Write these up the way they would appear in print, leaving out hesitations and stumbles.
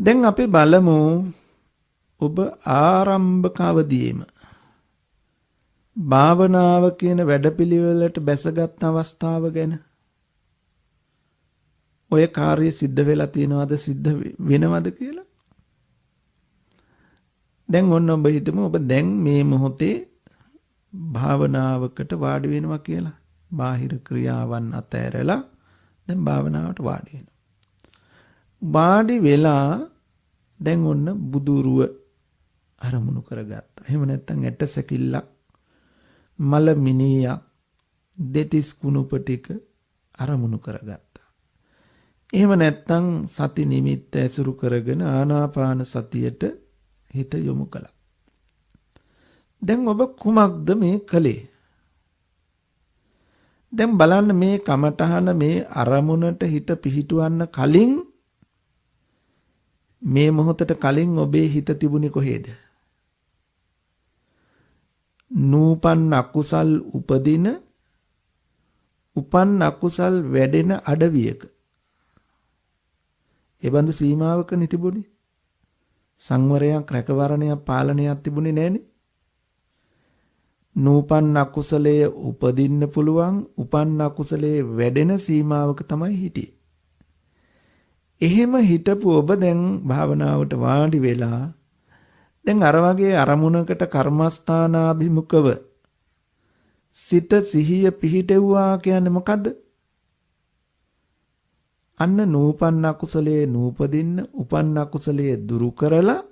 දැන් අපි බලමු ඔබ ආරම්භක අවදියේම භාවනාව කියන වැඩපිළිවෙලට බැසගත් අවස්ථාව ගැන. ඔය කාර්ය සිද්ධ වෙලා තියෙනවද සිද්ධ වෙනවද කියලා? දැන් ඔන්න ඔබ හිතමු ඔබ දැන් මේ මොහොතේ භාවනාවකට වාඩි වෙනවා කියලා. බාහිර ක්‍රියාවන් අතහැරලා දැන් භාවනාවට වාඩි වෙනවා. වාඩි වෙලා දැන් ඔන්න බුදුරුව අරමුණු කරගත්තා. එහෙම නැත්නම් ඇට සැකිල්ලක්, මල මිනියක්, දෙතිස් කුණුප ටික අරමුණු කරගත්තා. එහෙම නැත්නම් සති නිමිත්ත ඇසුරු කරගෙන ආනාපාන සතියට හිත යොමු කළා. දැන් ඔබ කුමක්ද මේ කළේ? දැන් බලන්න මේ කමඨහන මේ අරමුණට හිත පිහිටවන්න කලින් මේ මොහොතට කලින් ඔබේ හිත තිබුණේ කොහේද? නූපන් අකුසල් උපදින, උපන් අකුසල් වැඩෙන අඩවියක. ඒ බඳු සීමාවක නිතිබුණේ. සංවරයක්, රැකවරණයක්, පාලනයක් තිබුණේ නැහනේ. නූපන් අකුසලයේ උපදින්න පුළුවන්, උපන් අකුසලයේ වැඩෙන සීමාවක තමයි හිටියේ. එහෙම හිටපු ඔබ දැන් භාවනාවට වාඩි වෙලා දැන් අර වගේ අරමුණකට කර්මස්ථානාභිමුඛව සිත සිහිය පිහිටෙව්වා කියන්නේ මොකද්ද? අන්න නූපන් අකුසලයේ නූපදින්න, උපන් අකුසලයේ දුරු කරලා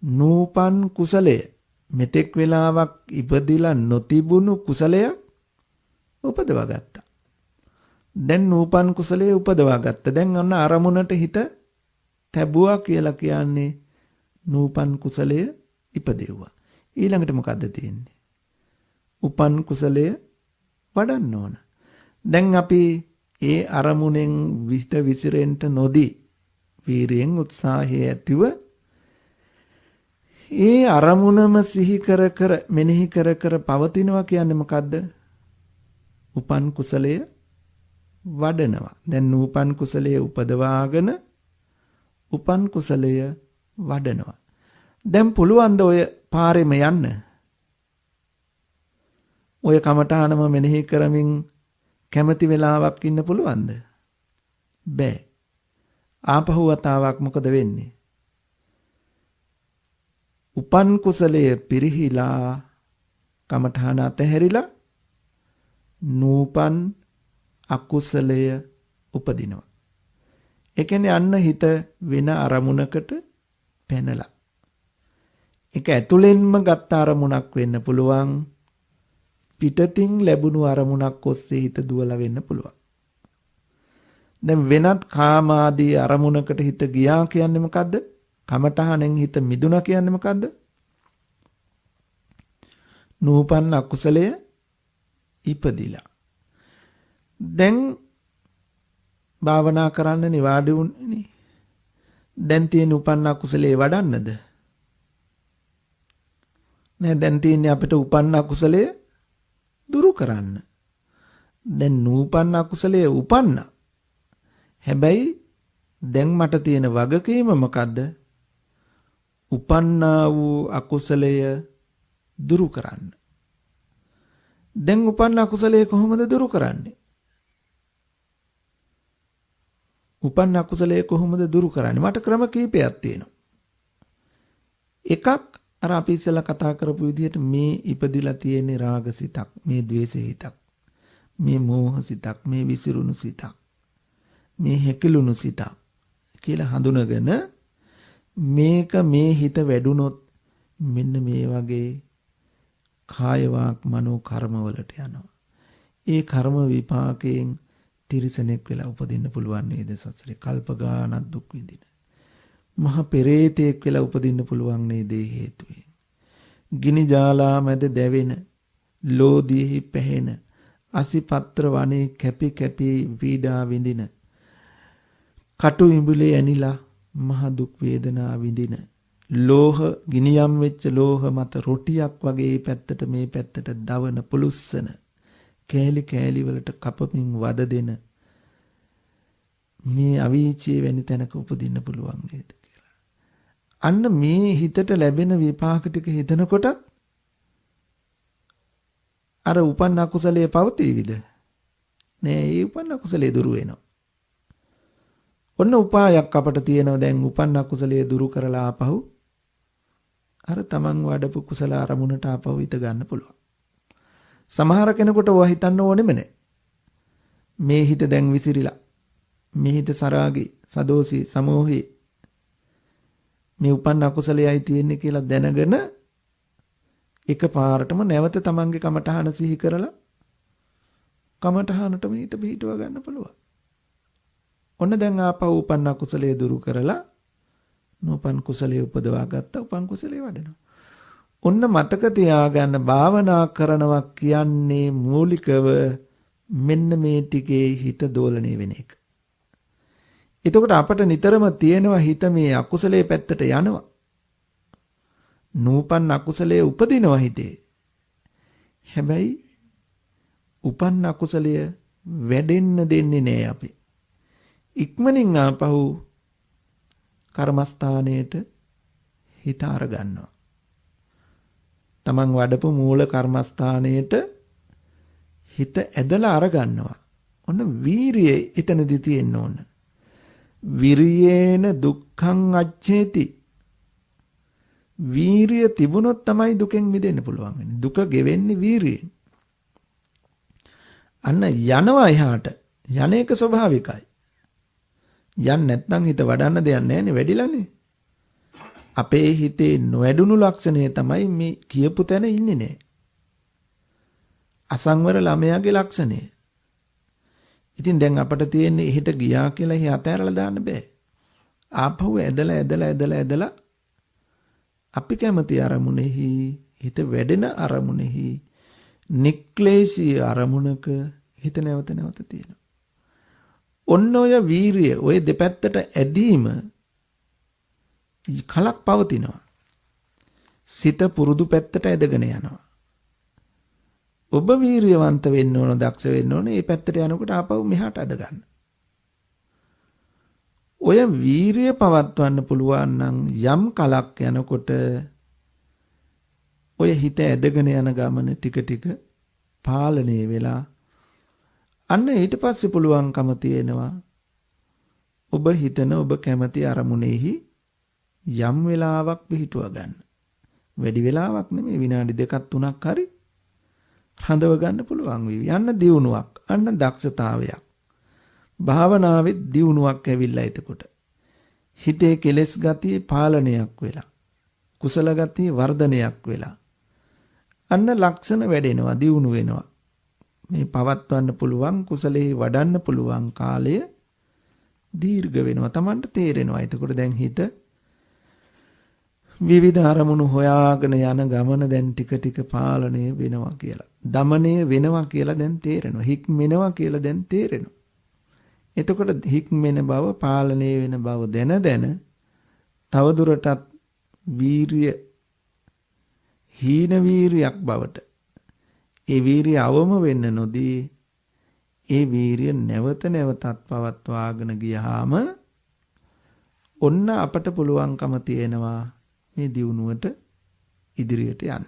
නූපන් කුසලයේ මෙතෙක් වෙලාවක් ඉපදිලා නොතිබුණු කුසලයක් උපදවා ගත්තා. දැන් නූපන් කුසලයේ උපදවා ගත්තා. දැන් ඔන්න අරමුණට හිත තැබුවා කියලා කියන්නේ නූපන් කුසලය ඉපදෙව්වා. ඊළඟට මොකද්ද තියෙන්නේ? උපන් කුසලය වඩන්න ඕන. දැන් අපි ඒ අරමුණෙන් විස්ත විසිරෙන්න නොදී වීරියෙන් උත්සාහය ඇතිව ඒ අරමුණම සිහි කර කර මෙනෙහි කර කර පවතිනවා කියන්නේ මොකද්ද? උපන් කුසලය වඩනවා. දැන් නූපන් කුසලයේ උපදවාගෙන උපන් කුසලය වඩනවා. දැන් පුළුවන් ද ඔය පාරෙම යන්න? ඔය කමඨානම මෙනෙහි කරමින් කැමැති වෙලාවක් ඉන්න පුළුවන්ද? බෑ. ආපහු වතාවක් මොකද වෙන්නේ? උපන් කුසලයේ පිරිහිලා කමඨාන අතහැරිලා නූපන් අකුසලය උපදිනවා. ඒ කියන්නේ අන්න හිත වෙන අරමුණකට පැනලා. ඒක ඇතුළෙන්ම ගත්ත අරමුණක් වෙන්න පුළුවන්. පිටතින් ලැබුණු අරමුණක් ඔස්සේ හිත දුවලා වෙන්න පුළුවන්. දැන් වෙනත් කාමාදී අරමුණකට හිත ගියා කියන්නේ මොකද්ද? කමඨහනෙන් හිත මිදුණා කියන්නේ මොකද්ද? නූපන් අකුසලය ඉපදිලා. දැන් භාවනා කරන්න නිවාඩි වුණේ. දැන් තියෙන උපන් අකුසලේ වඩන්නද? නෑ, දැන් තියෙන්නේ අපිට උපන් අකුසලය දුරු කරන්න. දැන් නූපන් අකුසලයේ උපන්න. හැබැයි දැන් මට තියෙන වගකීම මොකද්ද? උපන්නා වූ අකුසලය දුරු කරන්න. දැන් උපන්න අකුසලයේ කොහොමද දුරු කරන්නේ? උපන්න අකුසලයේ කොහොමද දුරු කරන්නේ? මට ක්‍රම කීපයක් තියෙනවා. එකක් අර අපි ඉස්සෙල්ලා කතා කරපු විදිහට මේ ඉපදිලා තියෙන රාගසිතක්, මේ ද්වේෂසිතක්, මේ මෝහසිතක්, මේ විසිරුණු සිතක්, මේ හැකිලුණු සිතක් කියලා හඳුනගෙන මේක මේ හිත වැඩුණොත් මෙන්න මේ වගේ කාය වාක් මනෝ කර්මවලට යනවා. ඒ කර්ම විපාකයෙන් තිරිසනෙක් වෙලා උපදින්න පුළුවන් නේද සසරේ? කල්ප ගානක් දුක් විඳින. මහ පෙරේතෙක් වෙලා උපදින්න පුළුවන් නේද හේතුවෙන්? ගිනි ජාලා මැද දැවෙන, ලෝධියෙහි පැහෙන, අසිපත්‍ර වනේ කැපි කැපි පීඩා විඳින, කටු ඉඹුලේ ඇනිලා මහ දුක් වේදනා විඳින, ලෝහ ගිනියම් වෙච්ච ලෝහ මත රොටියක් වගේ පැත්තට මේ පැත්තට දවන පුලුස්සන, කෑලි කෑලි වලට කපමින් වද දෙන මේ අවීචයේ වැනි තැනක උපදින්න පුළුවන් නේද කියලා. අන්න මේ හිතට ලැබෙන විපාක ටික හිතනකොට අර උපන්න අකුසලයේ පවතිවිද? නෑ, ඒ උපන්න අකුසලයේ දුරු වෙනවා. ඔන්න උපායක් අපට තියෙනවා දැන් උපන්න අකුසලයේ දුරු කරලා ආපහු අර තමන් වඩපු කුසල අරමුණට ආපහු හිත ගන්න පුළුවන්. සමහර කෙනෙකුට ඔය හිතන්න ඕනෙම නෑ. මේ හිත දැන් විසිරිලා. මේ හිත සරාගී, සදෝසී, සමෝහී. මේ උපන්න අකුසලයයි තියෙන්නේ කියලා දැනගෙන එකපාරටම නැවත තමන්ගේ කමඨහන සිහි කරලා කමඨහනටම හිත පිහිටව ගන්න පුළුවන්. ඔන්න දැන් ආපහු උපන්න කුසලයේ දුරු කරලා නූපන් කුසලයේ උපදවා ගත්ත උපන් කුසලයේ වඩනවා. ඔන්න මතක තියාගන්න භාවනා කරනවා කියන්නේ මූලිකව මෙන්න මේ ටිකේ හිත දෝලණය වෙන එක. එතකොට අපට නිතරම තියෙනවා හිත මේ අකුසලයේ පැත්තට යනවා. නූපන් අකුසලයේ උපදිනවා හිතේ. හැබැයි උපන් අකුසලය වැඩෙන්න දෙන්නේ නෑ අපි. ඉක්මනින් ආපහු කර්මස්ථානයේට හිත අරගන්නවා. තමන් වඩපු මූල කර්මස්ථානයේට හිත ඇදලා අරගන්නවා. ඔන්න වීරිය එතනදී තියෙන්න ඕන. විරියේන දුක්ඛං අච්ඡේති. වීරිය තිබුණොත් තමයි දුකෙන් මිදෙන්න පුළුවන් වෙන්නේ. දුක ගෙවෙන්නේ වීරියෙන්. අන්න යනවා එහාට. යන එක ස්වභාවිකයි. යන්න නැත්නම් හිත වඩන්න දෙයක් නැහැනේ, වැඩිලානේ. අපේ හිතේ නොවැඩුණු ලක්ෂණය තමයි මේ කියපු තැන ඉන්නේ නැහැ. අසංවර ළමයාගේ ලක්ෂණය. ඉතින් දැන් අපට තියෙන්නේ එහෙට ගියා කියලා එහි අතහැරලා දාන්න බෑ. ආපහු ඇදලා අපි කැමති අරමුණෙහි හිත වැඩෙන අරමුණෙහි නික්ලේශී අරමුණක හිත නැවත තියෙනවා. ඔන්න ඔය වීරිය ඔය දෙපැත්තට ඇදීම කලක් පවතිනවා. සිත පුරුදු පැත්තට ඇදගෙන යනවා. ඔබ වීරියවන්ත වෙන්න ඕන, දක්ෂ වෙන්න ඕන. මේ පැත්තට යනකොට ආපහු මෙහාට අද ගන්න. ඔය වීරිය පවත්වන්න පුළුවන් නම් යම් කලක් යනකොට ඔය හිත ඇදගෙන යන ගමන ටික පාලනය වෙලා අන්න ඊට පස්සේ පුළුවන්කම තියෙනවා ඔබ හිතන ඔබ කැමති අරමුණෙහි යම් වෙලාවක් පිහිටුව ගන්න. වැඩි වෙලාවක් නෙමෙයි, විනාඩි 2ක් 3ක් හරි රඳව ගන්න පුළුවන් වෙවි. යන්න දියුණුවක්, අන්න දක්ෂතාවයක්. භාවනාවේ දියුණුවක් ඇවිල්ලා එතකොට. හිතේ කෙලෙස් ගතිය පාලනයක් වෙලා. කුසල ගතිය වර්ධනයක් වෙලා. අන්න ලක්ෂණ වැඩෙනවා, දියුණු වෙනවා. මේ පවත්වන්න පුළුවන්, කුසලයේ වඩන්න පුළුවන් කාලය දීර්ඝ වෙනවා. Tamanට තේරෙනවා. එතකොට දැන් හිත විවිධ අරමුණු හොයාගෙන යන ගමන දැන් ටික පාලනය වෙනවා කියලා. දමනය වෙනවා කියලා දැන් තේරෙනවා. හික්මෙනවා කියලා දැන් තේරෙනවා. එතකොට හික්මෙන බව, පාලනය වෙන බව දැන තවදුරටත් වීරිය හීන වීරියක් බවට ඒ වීරිය අවම වෙන්න නොදී ඒ වීරිය නැවතත් පවත්වාගෙන ගියාම ඔන්න අපට පුළුවන්කම තියෙනවා මේ දියුණුවට ඉදිරියට යන්න.